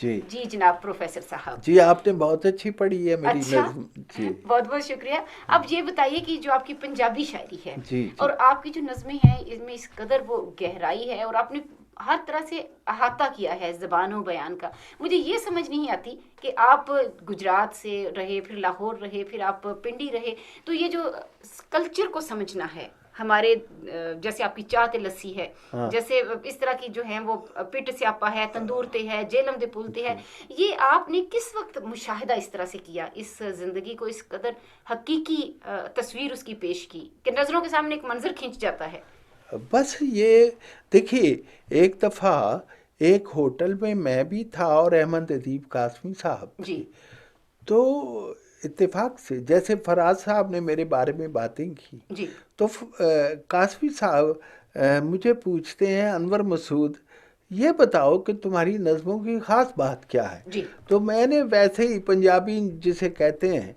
جی جی جناب پروفیسر صاحب. جی آپ نے بہت اچھی پڑھی ہے میری اچھا، نظم. جی بہت بہت شکریہ. اب یہ بتائیے کہ جو آپ کی پنجابی شاعری ہے جی اور جی آپ کی جو نظمیں ہیں اس میں اس قدر وہ گہرائی ہے اور آپ نے ہر طرح سے احاطہ کیا ہے زبان و بیان کا. مجھے یہ سمجھ نہیں آتی کہ آپ گجرات سے رہے، پھر لاہور رہے، پھر آپ پنڈی رہے، تو یہ جو کلچر کو سمجھنا ہے ہمارے، جیسے آپ کی چاہت لسی ہے، ہاں جیسے اس طرح کی جو ہیں وہ پٹ سیاپا ہے، تندور تے ہے، جیلم دے پلتے ہے، یہ آپ نے کس وقت مشاہدہ اس طرح سے کیا، اس زندگی کو اس قدر حقیقی تصویر اس کی پیش کی کہ نظروں کے سامنے ایک منظر کھنچ جاتا ہے؟ بس یہ دیکھیے، ایک دفعہ ایک ہوٹل میں بھی تھا اور احمد ادیب قاسمی صاحب جی تھے. تو اتفاق سے جیسے فراز صاحب نے میرے بارے میں باتیں کی، جی تو قاسمی صاحب مجھے پوچھتے ہیں انور مسعود یہ بتاؤ کہ تمہاری نظموں کی خاص بات کیا ہے. جی تو میں نے ویسے ہی پنجابی جسے کہتے ہیں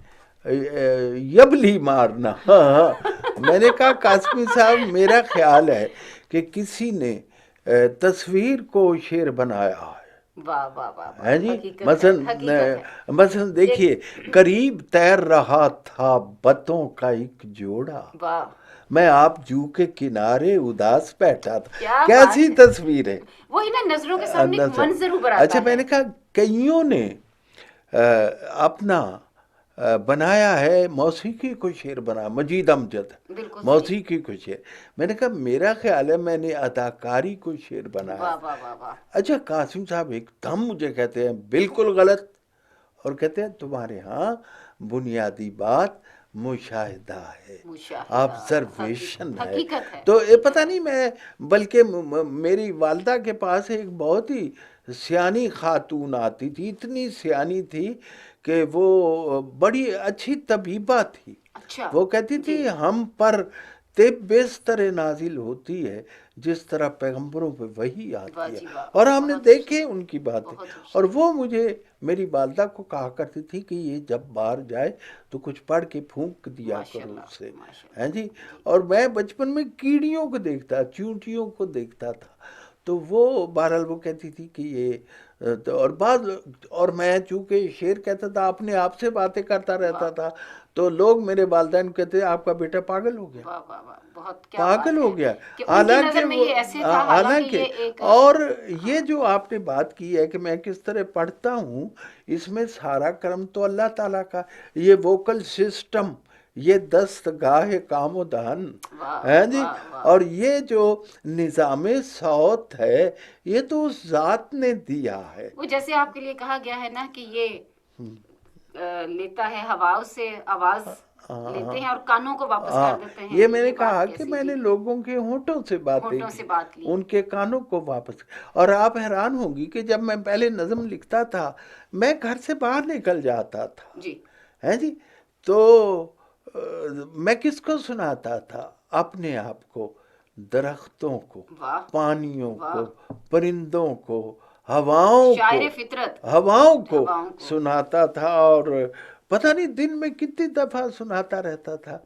یبلی مارنا، میں نے کہا قاسمی صاحب میرا خیال ہے کہ کسی نے تصویر کو شعر بنایا ہے. واہ واہ واہ ہے واہ، جی، حقیقت ہے، حقیقت ہے. مثلا دیکھیے، قریب تیر رہا تھا بتوں کا ایک جوڑا، واہ، میں آپ جو کے کنارے اداس بیٹھا تھا. کیا کیسی بات ہے. تصویر ہے. وہی نا، نظروں کے سامنے ایک منظر ابھر اچھا آتا میں ہے. نے کہا کئیوں نے اپنا بنایا ہے، موسیقی کو شعر بنا، مجید امجد بالکل صحیح. موسیقی کو شعر. میں نے کہا میرا خیال ہے میں نے اداکاری کو شعر بنایا. واہ واہ واہ واہ. اچھا قاسم صاحب ایک دم مجھے کہتے ہیں بالکل غلط، اور کہتے ہیں تمہارے ہاں بنیادی بات مشاہدہ ہے، مشاہدہ، آبزرویشن ہے. حقیقت ہے. تو یہ پتہ نہیں، میں بلکہ میری والدہ کے پاس ایک بہت ہی سیانی خاتون آتی تھی، اتنی سیانی تھی کہ وہ بڑی اچھی طبیبہ تھی. اچھا. وہ کہتی تھی ہم پر طب اس طرح نازل ہوتی ہے جس طرح پیغمبروں پہ وحی آتی ہے، اور ہم نے دیکھے ان کی باتیں. اور وہ مجھے میری والدہ کو کہا کرتی تھی کہ یہ جب باہر جائے تو کچھ پڑھ کے پھونک دیا کرو اسے، ہیں جی. اور میں بچپن میں کیڑیوں کو دیکھتا، چونٹیوں کو دیکھتا تھا. تو وہ بہرحال وہ کہتی تھی کہ یہ اور اور میں چونکہ شعر کہتا تھا اپنے آپ سے باتیں کرتا رہتا تھا، تو لوگ میرے والدین کہتے ہیں آپ کا بیٹا پاگل ہو گیا، پاگل ہو گیا. حالانکہ اور یہ جو آپ نے بات کی ہے کہ میں کس طرح پڑھتا ہوں، اس میں سارا کرم تو اللہ تعالیٰ کا. یہ ووکل سسٹم، یہ دستگاہ کام و دہن ہے جی، اور یہ جو نظام صوت ہے یہ تو اس ذات نے دیا ہے. وہ جیسے آپ کے لیے کہا گیا ہے نا کہ یہ لیتا ہے ہوا سے آواز لیتے ہیں اور کانوں کو واپس کر دیتے ہیں. یہ میں نے کہا کہ میں نے لوگوں کے ہونٹوں سے باتیں کی، ان کے کانوں کو واپس. اور آپ حیران ہوں گی کہ جب میں پہلے نظم لکھتا تھا میں گھر سے باہر نکل جاتا تھا جی ہے جی، تو میں کس کو سناتا تھا؟ اپنے آپ کو، درختوں کو، پانیوں کو، پرندوں کو، ہواؤں کو سناتا تھا. اور پتہ نہیں دن میں کتنی دفعہ سناتا رہتا تھا.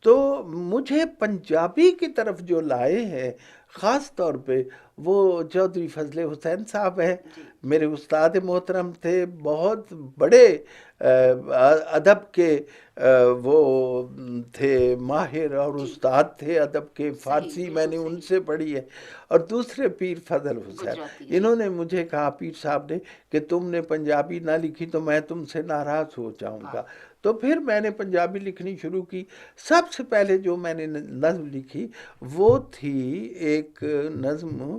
تو مجھے پنجابی کی طرف جو لائے ہیں خاص طور پہ وہ چودھری فضل حسین صاحب ہیں، میرے استاد محترم تھے، بہت بڑے ادب کے وہ تھے، ماہر اور استاد تھے ادب کے. فارسی میں نے ان سے پڑھی ہے. اور دوسرے پیر فضل حسین، انہوں نے مجھے کہا پیر صاحب نے کہ تم نے پنجابی نہ لکھی تو میں تم سے ناراض ہو جاؤں گا. تو پھر میں نے پنجابی لکھنی شروع کی. سب سے پہلے جو میں نے نظم لکھی وہ تھی ایک نظم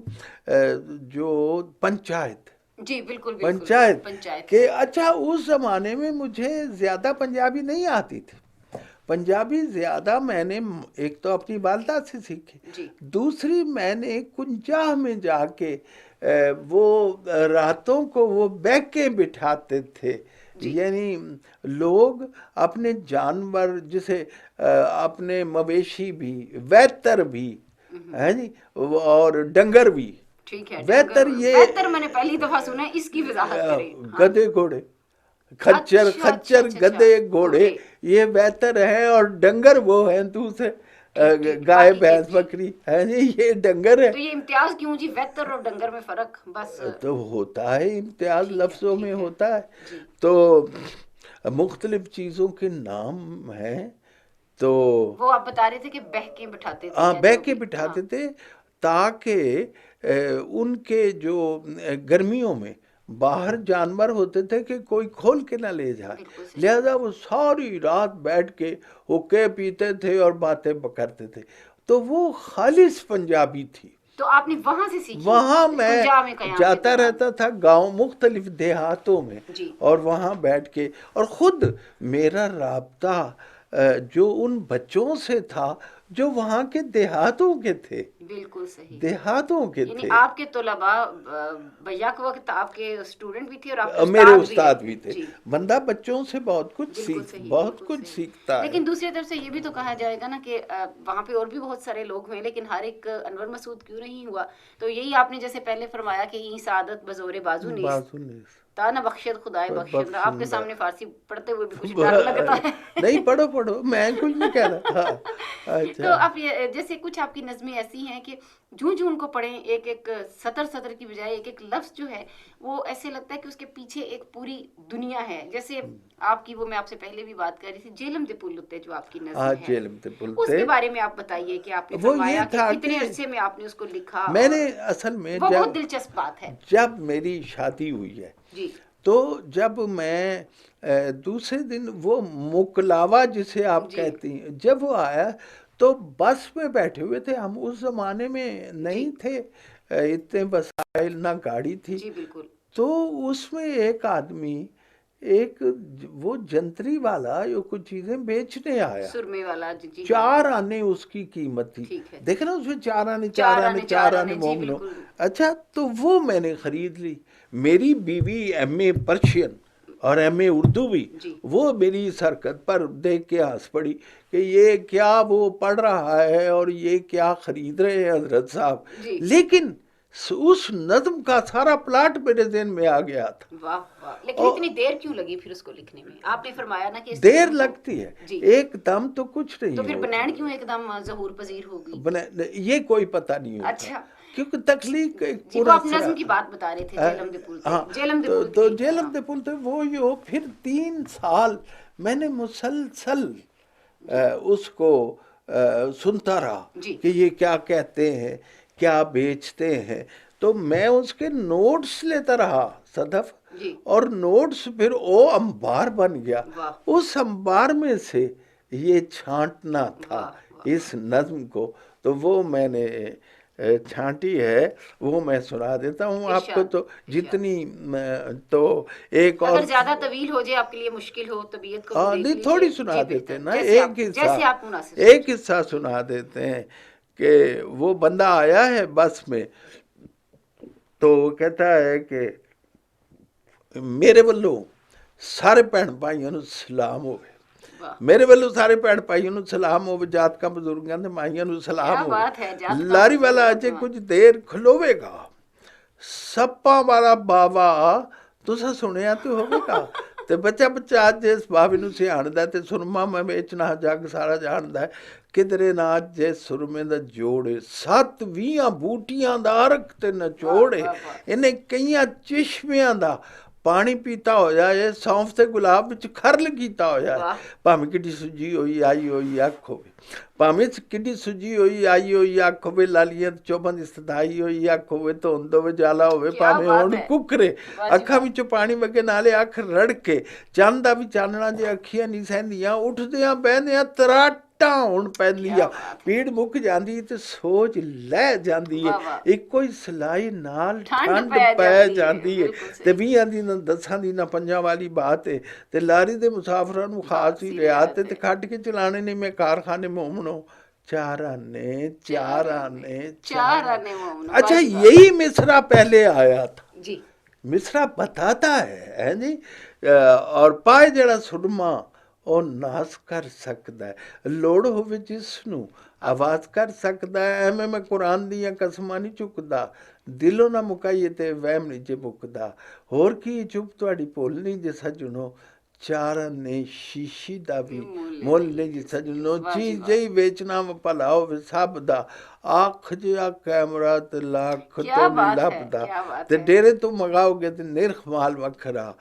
جو پنچایت. جی بالکل پنچایت کہ اچھا اس زمانے میں مجھے زیادہ پنجابی نہیں آتی تھی. پنجابی زیادہ میں نے ایک تو اپنی والدہ سے سیکھی، دوسری میں نے کنجاہ میں جا کے وہ راتوں کو وہ بیکیں بٹھاتے تھے. یعنی لوگ اپنے جانور جسے اپنے مویشی بھی، ویتر بھی ہے جی، اور ڈنگر بھی. ویتر میں نے پہلی دفعہ سنا ہے، اس کی وضاحت کریں. گدے گھوڑے، خچر گدے گھوڑے، یہ ویتر ہے، اور ڈنگر وہ ہیں دوسرے گائے بھینس بکری ہے جی یہ ڈنگر ہے. تو یہ امتیاز کیوں جی؟ بہتر اور ڈنگر میں فرق بس تو ہوتا ہے امتیاز لفظوں میں ہوتا ہے. جی تو مختلف چیزوں کے نام ہیں. تو وہ آپ بتا رہے تھے کہ بہہ کے بٹھاتے تھے ہاں یا بہ جو کے بھی، بٹھاتے تھے تاکہ ان کے جو گرمیوں میں باہر جانور ہوتے تھے کہ کوئی کھول کے نہ لے جائے، بالکل صحیح. لہذا وہ ساری رات بیٹھ کے حقے پیتے تھے اور باتیں کرتے تھے. تو وہ خالص پنجابی تھی. تو آپ نے وہاں سے سیکھی؟ وہاں میں کنجا میں قیام کے جاتا دوران. رہتا تھا گاؤں مختلف دیہاتوں میں، جی اور وہاں بیٹھ کے، اور خود میرا رابطہ جو ان بچوں سے تھا جو وہاں کے دیہاتوں کے تھے، بالکل صحیح. دیہاتوں کے یعنی تھے. آپ کے طلباء بیک وقت آپ کے اسٹوڈنٹ بھی تھے اور آپ کے میرے استاد استاد بھی تھے. جی بندہ بچوں سے بہت کچھ بالکل صحیح، بہت بالکل کچھ صحیح. سیکھتا ہے. لیکن دوسری طرف سے یہ بھی تو کہا جائے گا نا کہ وہاں پہ اور بھی بہت سارے لوگ ہوئے، لیکن ہر ایک انور مسعود کیوں نہیں ہوا؟ تو یہی آپ نے جیسے پہلے فرمایا کہ یہ سعادت بزور بازو نیست تا نہ بخشد خدائے بخشندہ. آپ کے سامنے فارسی پڑھتے ہوئے بھی کچھ ڈر لگتا ہے. نہیں پڑھو میں کچھ نہیں کہہ رہا. تو آپ یہ جیسے کچھ آپ کی نظمیں ایسی ہیں کہ جوں ان کو پڑھیں ایک ایک سطر کی بجائے ایک ایک لفظ جو ہے وہ ایسے لگتا ہے کہ اس کے پیچھے ایک پوری دنیا ہے. جیسے آپ کی وہ میں آپ سے پہلے بھی بات کر رہی تھی جیلم دے پل اتے جو آپ کی نظم ہے، جیلم دے پل اس کے بارے میں آپ بتائیے کہ آپ نے وہ یہ فرمایا کہ تھا کتنے کہ عرصے میں آپ نے اس کو لکھا. میں نے اصل میں وہ بہت دلچسپ بات ہے. جب میری شادی ہوئی ہے جی تو جب میں دوسرے دن وہ مکلاوا جسے آپ کہتی ہیں جب وہ آیا تو بس میں بیٹھے ہوئے تھے ہم. اس زمانے میں نہیں تھے اتنے وسائل، نہ گاڑی تھی. جی بالکل. تو اس میں ایک آدمی ایک وہ جنتری والا جو کچھ چیزیں بیچنے آیا، سرمے والا. جی 4 آنے اس کی قیمت تھی. دیکھیں نا اس میں 4 آنے جی مومنو. بالکل. اچھا تو وہ میں نے خرید لی. میری بیوی ایم اے پرشین اور ایم اے اردو بھی، وہ میری اس حرکت پر دیکھ کے ہنس پڑی کہ یہ کیا وہ پڑھ رہا ہے اور یہ کیا خرید رہے ہیں حضرت صاحب. لیکن اس نظم کا سارا پلاٹ میرے ذہن میں آ گیا تھا. واہ واہ. لیکن اتنی دیر کیوں لگی پھر اس کو لکھنے میں؟ آپ نے فرمایا نا کہ دیر لگتی ہے، ایک دم تو کچھ نہیں. تو پھر بنین کیوں ایک دم ظہور پذیر ہوگی؟ یہ کوئی پتہ نہیں ہوتا. اچھا کیونکہ تخلیق ایک جی وہ آپ نظم کی بات بتا رہے تھے جیلم دے پل. جیلم دے پل تو جیلم دے پل وہ یہ پھر 3 سال میں نے مسلسل اس کو سنتا رہا کہ یہ کیا کہتے ہیں، کیا بیچتے ہیں. تو میں اس کے نوٹس لیتا رہا صدف، اور نوٹس پھر انبار بن گیا. اس انبار میں سے یہ چھانٹنا تھا اس نظم کو. تو وہ میں نے چھانٹی ہے، وہ میں سنا دیتا ہوں آپ کو. تو جتنی تو ایک اور اگر زیادہ طویل ہو جائے آپ کے لیے مشکل ہو طبیعت کو دیکھ لیجئے. تھوڑی سنا دیتے ہیں نا، ایک حصہ سنا دیتے ہیں. کہ وہ بندہ آیا ہے بس میں تو کہتا ہے کہ میرے والوں سارے بھن بھائیوں نوں سلام ہوئے. میرے والوں سارے بھن بھائیوں نوں سلام ہوئے، جات کا بزرگاں تے مائیاں نوں سلام ہوئے. لاری والا اجے کچھ دیر کھلوے گا، سپاں والا بابا تساں سنیا تو ہوگے گا. تے بچہ اج جس بابے نوں سیاںدا تے سرما میں بیچنا جگ سارا جاندا ہے. کدرے نہ جے سرمے دا جوڑے 7 20 بوٹیاں دا ارک تے نچوڑے. انہیں کئیاں چشمیاں دا پانی پیتا ہو جائے، سونف تے گلاب وچ کھرل کیتا ہو جائے. بھاویں کڈی سجی ہوئی آئی ہوئی اکھ ہوئے، بھاویں کڈی سجی ہوئی آئی ہوئی اکھ ہوئے، لالیاں چوباں دی ستائی ہوئی اکھ ہوئے، دھند ہوئے جالا ہوئے، بھاویں ہون ککرے اکھاں وچوں پانی وگے نالے اکھ رڑ کے چند دا بھی چاننا جے اکھیاں نہیں سہندیاں، اٹھدیاں بہندیاں تراٹاں ہون پیندیاں. پیڑ مک جاندی تے سوچ لے جاندی ہے، ایک کوئی سلائی نال ٹھنڈ پہ جاندی ہے. تے 20 دن 10 دن 5 والی بات ہے. تے لاری دے مسافراں نوں خاص ہی رعایت تے کھڈ کے چلانے نہیں میں کارخانے مومنو 4 آنے 4 آنے 4 آنے. اچھا یہی مصرع پہلے آیا تھا. مصرع بتاتا ہے جی. اور پائے جڑا سرما ਉਹ ਨਾਸ ਕਰ ਸਕਦਾ ਹੈ, ਲੋੜ ਹੋਵੇ ਜਿਸ ਨੂੰ ਆਵਾਜ਼ ਕਰ ਸਕਦਾ ਹੈ. ਐਵੇਂ ਮੈਂ ਕੁਰਾਨ ਦੀਆਂ ਕਸਮਾਂ ਨਹੀਂ ਚੁੱਕਦਾ, ਦਿਲੋਂ ਨਾ ਮੁਕਾਈਏ ਤੇ ਵਹਿਮ ਨਹੀਂ ਜੇ ਮੁੱਕਦਾ. ਹੋਰ ਕੀ ਚੁੱਪ ਤੁਹਾਡੀ ਭੁੱਲ ਨਹੀਂ ਜੇ ਸੱਜਣੋ, ਚਾਰਨ ਨੇ ਸ਼ੀਸ਼ੀ ਦਾ ਵੀ ਮੁੱਲ ਨਹੀਂ ਸਜਣੋ, ਚੀਜ਼ ਹੀ ਵੇਚਣਾ ਭਲਾ ਹੋਵੇ ਸਭ ਦਾ, ਅੱਖ ਜਿਹਾ ਕੈਮਰਾ ਤੇ ਲੱਖ ਤੋਂ ਨਹੀਂ ਲੱਭਦਾ, ਤੇ ਡੇਰੇ ਤੋਂ ਮੰਗਾਓਗੇ ਤੇ ਨਿਰਖ ਮਾਲ ਵੱਖਰਾ,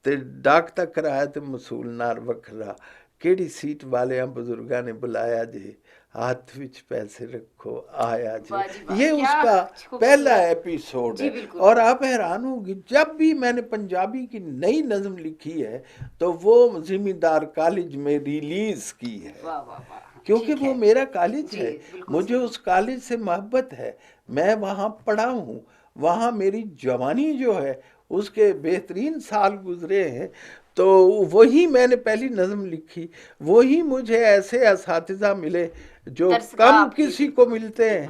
ਤੇ ਡਾਕ ਤੱਕ ਕਰਾਇਆ ਤੇ ਮਸੂਲਨਾਰ ਵੱਖਰਾ। ਕਿਹੜੀ ਸੀਟ ਵਾਲਿਆਂ ਬਜ਼ੁਰਗਾਂ ਨੇ ਬੁਲਾਇਆ ਜੇ, ہاتھ وچ پیسے رکھو آیا جی، یہ اس کا پہلا ایپیسوڈ ہے۔ اور آپ حیران ہوں گی جب بھی میں نے پنجابی کی نئی نظم لکھی ہے تو وہ زمیندار کالج میں ریلیز کی ہے، کیونکہ وہ میرا کالج ہے، مجھے اس کالج سے محبت ہے، میں وہاں پڑھا ہوں، وہاں میری جوانی جو ہے اس کے بہترین سال گزرے ہیں، تو وہی میں نے پہلی نظم لکھی، وہی مجھے ایسے اساتذہ ملے جو کم کسی کو ملتے ہیں،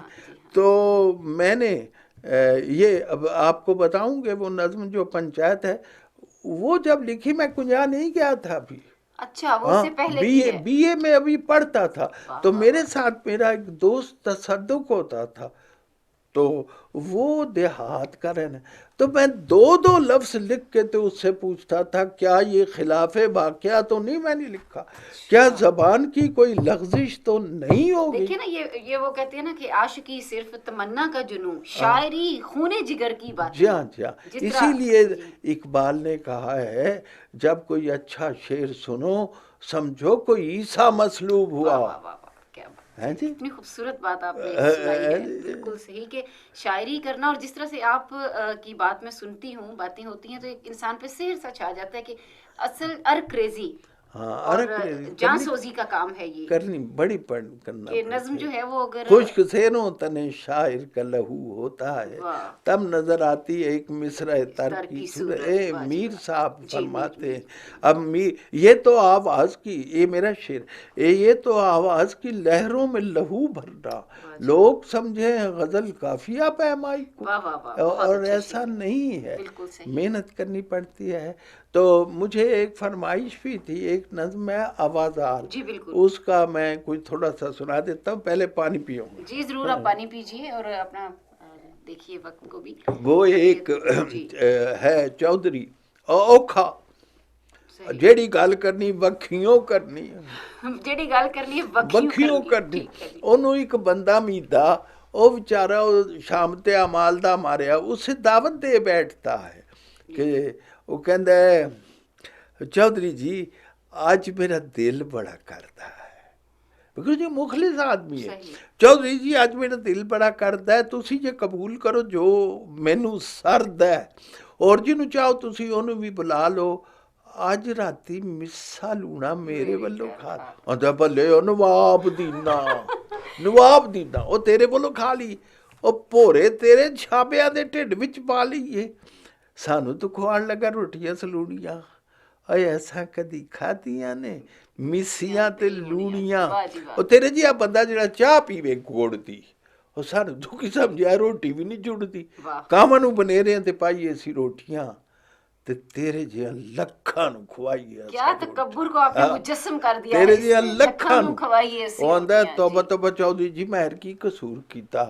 تو میں نے یہ اب آپ کو بتاؤں کہ وہ نظم جو پنچایت ہے وہ جب لکھی میں کنجا نہیں گیا تھا ابھی، اچھا وہ سے پہلے بی اے میں ابھی پڑھتا تھا، تو میرے ساتھ میرا ایک دوست تصدق ہوتا تھا، تو وہ دیہات کا رہنا، تو میں دو لفظ لکھ کے تو اس سے پوچھتا تھا کیا یہ خلاف واقعہ تو نہیں میں نے لکھا، کیا زبان کی کوئی لغزش تو نہیں ہوگی۔ دیکھیں نا یہ وہ کہتے ہیں نا کہ عاشقی صرف تمنا کا جنون، شاعری خون جگر کی بات۔ جی ہاں جی ہاں، اسی لیے اقبال نے کہا ہے جب کوئی اچھا شعر سنو سمجھو کوئی عیسیٰ مصلوب ہوا۔ اتنی خوبصورت بات آپ نے سنائی ہے، بالکل صحیح، کہ شاعری کرنا، اور جس طرح سے آپ کی بات میں سنتی ہوں، باتیں ہوتی ہیں تو ایک انسان پہ سحر سا چھا جاتا ہے کہ اصل ارکریزی اور جان سوزی کا کام ہے یہ کرنی، بڑی کرنا کہ نظم جو ہے وہ اگر خشک سینوں تنے شاعر کا لہو ہوتا ہے تب نظر آتی ہے ایک مصرع تر کی صورت۔ اے میر صاحب فرماتے ہیں، اب یہ تو آواز کی، یہ میرا شعر، یہ تو آواز کی لہروں میں لہو بھرنا، لوگ سمجھے ہیں غزل کافیہ پیمائی کو، اور ایسا نہیں ہے، محنت کرنی پڑتی ہے۔ تو مجھے ایک فرمائش بھی تھی، ایک نظم ہے آوازار، اس کا میں کوئی تھوڑا سا سنا دیتا ہوں، پہلے پانی پیوں۔ جی ضرور، آپ پانی پیجئے اور اپنا دیکھیے وقت کو بھی۔ وہ ایک ہے چودھری اوکھا، جیڑی گل کرنی وکھیوں کرنی، جیڑی گل کرنی وکھیوں کرنی، انہوں ایک بندہ میدا، وہ بیچارہ شام تے امال دا ماریا، اسے دعوت دے بیٹھتا ہے کہ وہ کہندا ہے چودھری جی آج میرا دل بڑا کرتا ہے، کیونکہ یہ مخلص آدمی ہے، چودھری جی آج میرا دل بڑا کرتا ہے، تسی یہ قبول کرو جو مینوں سرد ہے، اور جنوں چاہو تسی انہوں بھی بلا لو، آج راتی مسا لونا میرے والوں کھا آندا بھلے او نواب دینا، نواب دینا او تیرے والوں کھا لی، او پورے تیرے چھاپیاں دے ٹھڈ وچ پا لئیے، سانو تو کھوان لگا روٹیاں سلوڑیاں، اے ایسا کدی کھادیاں نے میسیاں تے لوڑیاں، او تیرے جی بندہ جڑا چاہ پیوے گوڑ دی، او سانو تو کی سمجھا روٹی بھی نہیں جڑ دی، کامنوں بنے رہے ہیں تے پائیے سی روٹیاں، تے تیرے جی لکھاں نو کھوائیے، کیا تکبر کو آپ نے مجسم کر دیا ہے، تیرے جی لکھاں نو کھوائیے سی، وہ آندہ توبہ توبہ چودھری جی مہر کی قصور کیتا،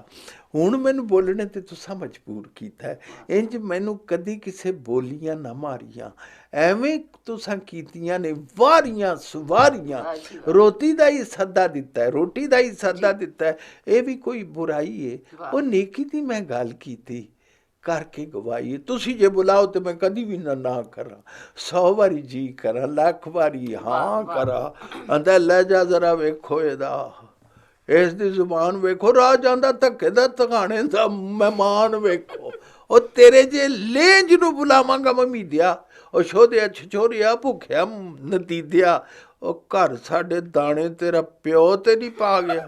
ہون میں نو بولنے تے تسا مجبور کیتا ہے، انج میں نو کدی کسے بولیاں نہ ماریاں، ایویں تسا کیتیاں نے واریاں سواریاں، روٹی دا ہی صدہ دیتا ہے، روٹی دا ہی صدہ دیتا ہے، اے بھی کوئی برائی ہے، وہ نیکی دی میں گال کیتی کر کے گوائی، تسی جے بلاؤ تو میں کدی بھی نہ کرا، 100 باری جی کرا، لاکھ باری ہاں کرا، اندھا لہجہ ذرا ویکھو دا، اس دی زبان ویکھو، راہ جاندہ تکے دا تکانے دا مہمان ویکھو، اور تیرے جے لینج نو بلا مانگا ممی دیا، اور شو دیا چھچوریا بھوکھیا ندی دیا، اور کر ساڑے دانے تیرا پیو تے نہیں پا گیا،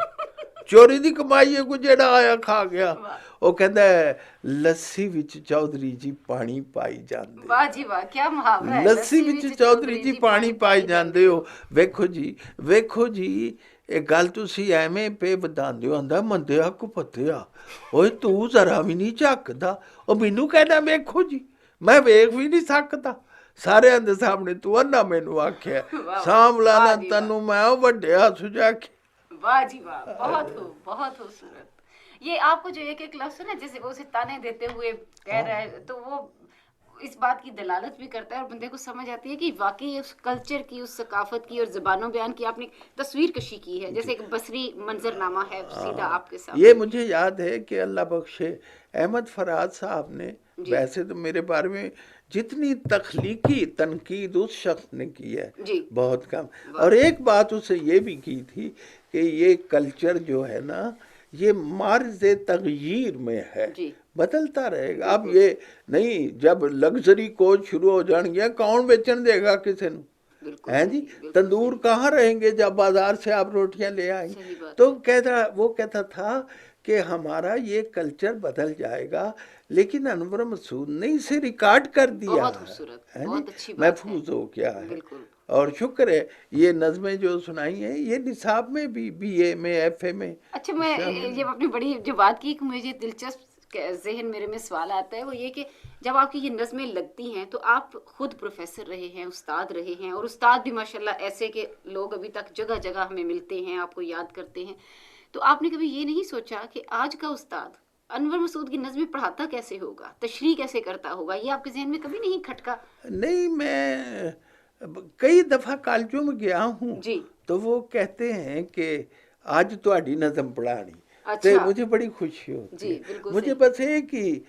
چوری دی کمائی ہے کوئی جیڑا آیا کھا گیا، وہ کہندہ ہے لسی وچ چودھری جی پانی پائی جاندے، واہ جی واہ کیا محاورہ ہے، لسی وچ چودھری جی پانی پائی جاندے ہو، ویکھو جی ایک گل تسی ایمیں پہ بدان دیو، اندھا مندیا کو پتیا، اوہ تو ذرا بھی نہیں چاکدا، اور مینوں کہنا ویکھو جی، میں ویکھ بھی نہیں سکتا، سارے اندھے سامنے تو انہا مینوں آکھیا، ساملانا تنو میں وڈیا سجا کے۔ واہ جی واہ، بہت خوبصورت۔ یہ آپ کو جو ایک لفظ ہے نا جیسے وہ اسے تانے دیتے ہوئے کہہ رہا ہے، تو وہ اس بات کی دلالت بھی کرتا ہے اور بندے کو سمجھ آتی ہے کہ واقعی اس کلچر کی، اس ثقافت کی اور زبان و بیان کی آپ نے تصویر کشی کی ہے، جیسے ایک بصری منظرنامہ ہے سیدھا آپ کے سامنے. یہ مجھے یاد ہے کہ اللہ بخشے احمد فراد صاحب نے، ویسے تو میرے بارے میں جتنی تخلیقی تنقید اس شخص نے کی ہے بہت کم، اور ایک بات اسے یہ بھی کی تھی کہ یہ کلچر جو ہے نا یہ معرض تغییر میں ہے، بدلتا رہے گا. اب یہ نہیں جب لگژری کوچ شروع ہو جان گیا کون بیچن دے گا کسی نو، ہیں جی تندور کہاں رہیں گے جب بازار سے آپ روٹیاں لے آئیں. تو وہ کہتا تھا کہ ہمارا یہ کلچر بدل جائے گا، لیکن انور مسعود نے اسے ریکارڈ کر دیا ہے، محفوظ ہو گیا ہے. اور شکر ہے یہ نظمیں جو سنائی ہیں یہ نصاب میں بھی بی اے میں ایف اے میں. اچھا میں یہ اپنی بڑی جو بات کی کہ مجھے دلچسپ ذہن میرے میں سوال آتا ہے وہ یہ کہ جب آپ کی یہ نظمیں لگتی ہیں تو آپ خود پروفیسر رہے ہیں، استاد رہے ہیں، اور استاد بھی ماشاءاللہ ایسے کہ لوگ ابھی تک جگہ جگہ ہمیں ملتے ہیں، آپ کو یاد کرتے ہیں. تو آپ نے کبھی یہ نہیں سوچا کہ آج کا استاد انور مسعود کی نظمیں پڑھاتا کیسے ہوگا، تشریح کیسے کرتا ہوگا؟ یہ آپ کے ذہن میں کبھی نہیں کھٹکا؟ نہیں، میں کئی دفعہ کالجوں میں گیا ہوں تو وہ کہتے ہیں کہ آج تہاڈی نظم پڑھانی، تو مجھے بڑی خوشی ہوتی ہے. مجھے بس ایک ہی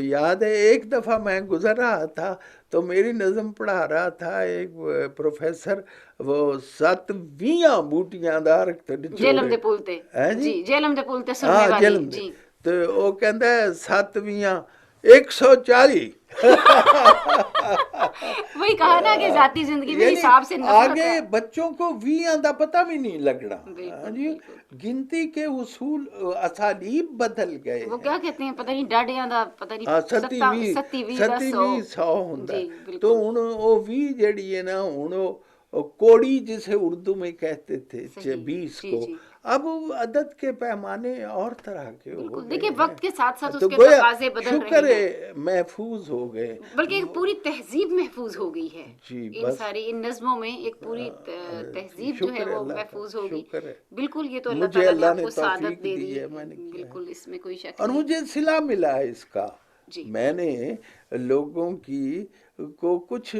یاد ہے، ایک دفعہ میں گزر رہا تھا تو میری نظم پڑھا رہا تھا ایک پروفیسر، وہ 7 بوٹیاں دار جیلم دے پولتے جیلم دے پولتے سننے والی جی، تو وہ کہندا ہے 7 140. وہی کہا نا کہ ذاتی زندگی میں حساب سے نفرت آگے بچوں کو 20 دا پتہ بھی نہیں لگنا جی. گنتی کے اصول اسالیب بدل گئے. وہ کیا کہتے ہیں پتہ نہیں ڈاڈیاں دا پتہ نہیں 100 ہوندا. تو ہن او 20 جڑی ہے نا ہن کوڑی جسے اردو میں کہتے تھے 20 کو، اب عدد کے پیمانے اور طرح کے ہو گئے. دیکھیں وقت کے ساتھ ساتھ اس کے تقاضے بدل رہے ہیں. شکر ہے محفوظ ہو گئے، بلکہ ایک پوری تہذیب محفوظ ہو گئی ہے. ان ساری ان نظموں میں ایک پوری تہذیب جو ہے وہ محفوظ ہوگی. بالکل یہ تو اللہ تعالیٰ نے آپ کو سعادت دے دی ہے، بالکل اس میں کوئی شک نہیں. اور مجھے صلہ ملا ہے اس کا، میں نے لوگوں کو کچھ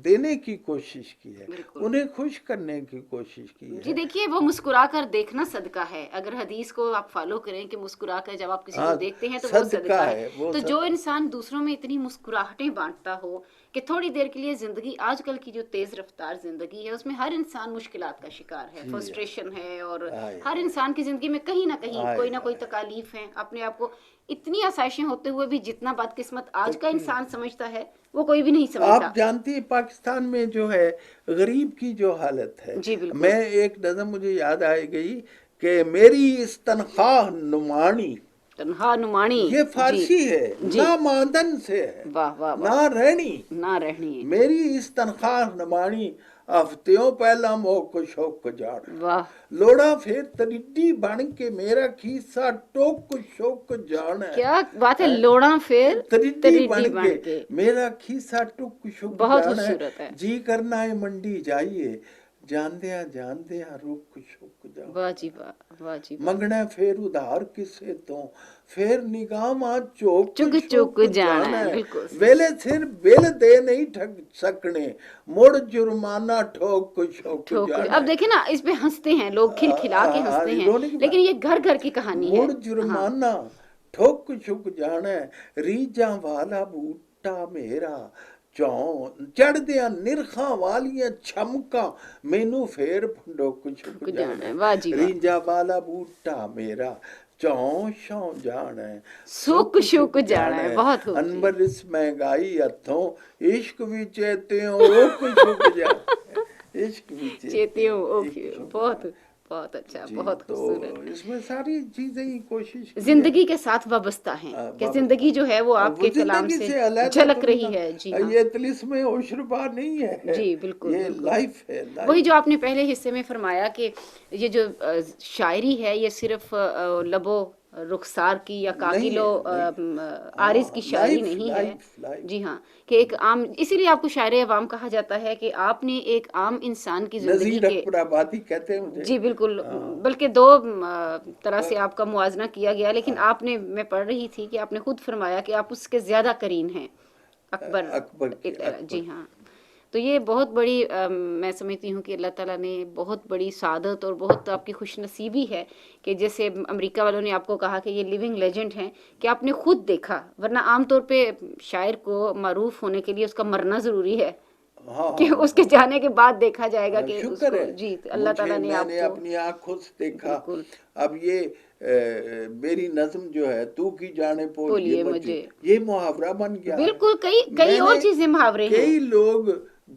دینے کی کوشش کی ہے، انہیں خوش کرنے کی کوشش کی ہے. جی دیکھیے وہ مسکرا کر دیکھنا صدقہ ہے. اگر حدیث کو آپ فالو کریں کہ مسکرا کر جب آپ کسی کو دیکھتے ہیں تو وہ صدقہ ہے. تو جو انسان دوسروں میں اتنی مسکراہٹیں بانٹتا ہو کہ تھوڑی دیر کے لیے زندگی، آج کل کی جو تیز رفتار زندگی ہے اس میں ہر انسان مشکلات کا شکار ہے، فرسٹریشن ہے، اور ہر انسان کی زندگی میں کہیں نہ کہیں کوئی نہ کوئی تکالیف ہیں. اپنے آپ کو اتنی آسائشیں ہوتے ہوئے بھی جتنا بدقسمت آج کا انسان سمجھتا ہے وہ کوئی بھی نہیں سمجھتا. آپ جانتی ہیں پاکستان میں جو ہے غریب کی جو حالت ہے، میں ایک نظم مجھے یاد آئے گئی کہ میری اس تنخواہ نمانی، یہ فارسی ہے، نہ ماندن سے ہے نہ رہنی، میری اس تنخواہ نمانی ہفتیوں پہلا موک شوق جان، لوڑا پھر تریڈی بن کے میرا کھیسا ٹوک شوق جان ہے. کیا بات ہے، لوڑا پھر تریڈی بن کے میرا کھیسا ٹوک شوق جان ہے. جی کرنا ہے منڈی جائیے جاندیاں رک شک جان. واہ جی واہ، واہ جی. منگنا پھر ادھار کسے تو پھر نگاہ ماں چوک چک جانا ہے. ویلے سر بل دے نہیں ٹھگ سکنے، مڑ جرمانہ ٹھوک شوک جانا. اب دیکھیں نا اس پہ ہنستے ہیں لوگ، کھل کھلا کے ہنستے ہیں، لیکن یہ گھر گھر کی کہانی ہے. مڑ جرمانہ ٹھوک شوک جانا ہے، ریجاں والا بوٹا میرا چڑھ دیا نرخاں والیاں چھمکاں مینو پھر پھنڈوک چھک جانا. ریجاں والا بوٹا میرا شوں جانا ہے، سک شک جانا ہے. بہت انور اس مہنگائی ہتھوں عشق بھی چیتیوں اوک شک جانا ہے. عشق بھی چیتیوں اوک. بہت بہت اچھا، بہت خوبصورت. اس میں ساری چیزیں ہی کوشش زندگی کے ساتھ وابستہ ہیں کہ زندگی جو ہے وہ آپ کے کلام سے جھلک رہی ہے. جی ہاں، یہ طلسم عشربا نہیں ہے. جی بالکل، یہ لائف ہے. وہی جو آپ نے پہلے حصے میں فرمایا کہ یہ جو شاعری ہے یہ صرف لبو رخسار کی یا کاکلو عارض کی شاعری نہیں ہے. جی ہاں، کہ ایک عام، اسی لیے آپ کو شاعر عوام کہا جاتا ہے کہ آپ نے ایک عام انسان کی زندگی کے کہتے ہیں مجھے. جی بالکل، بلکہ 2 طرح سے آپ کا موازنہ کیا گیا، لیکن آپ نے، میں پڑھ رہی تھی کہ آپ نے خود فرمایا کہ آپ اس کے زیادہ قرین ہیں. اکبر کی جی ہاں. تو یہ بہت بڑی میں سمجھتی ہوں کہ اللہ تعالیٰ نے بہت بڑی سعادت اور بہت آپ کی خوش نصیبی ہے کہ جیسے امریکہ والوں نے آپ کو کہا کہ یہ لیونگ لیجنڈ ہیں، کہ آپ نے خود دیکھا، ورنہ عام طور پہ شاعر کو معروف ہونے کے لیے اس کا مرنا ضروری ہے کہ اس کے جانے کے بعد دیکھا جائے گا کہ اس شکر کو ہے جی اللہ تعالیٰ نے میں آپ نے کو اپنی آنکھوں سے دیکھا. بالکل. اب یہ میری نظم جو ہے تو کی جانے بولیے مجھے، یہ محاورہ بن گیا ہے. بالکل کئی اور چیزیں محاورے ہیں. کئی لوگ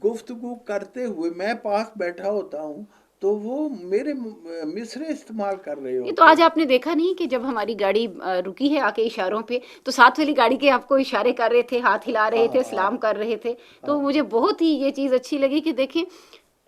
گفتگو کرتے ہوئے میں پاس بیٹھا ہوتا ہوں تو وہ میرے مصرے استعمال کر رہے ہوتے. یہ تو آج آپ نے دیکھا نہیں کہ جب ہماری گاڑی رکی ہے آ کے اشاروں پہ تو ساتھ والی گاڑی کے آپ کو اشارے کر رہے تھے، ہاتھ ہلا رہے تھے، سلام کر رہے تھے. تو مجھے بہت ہی یہ چیز اچھی لگی کہ دیکھیں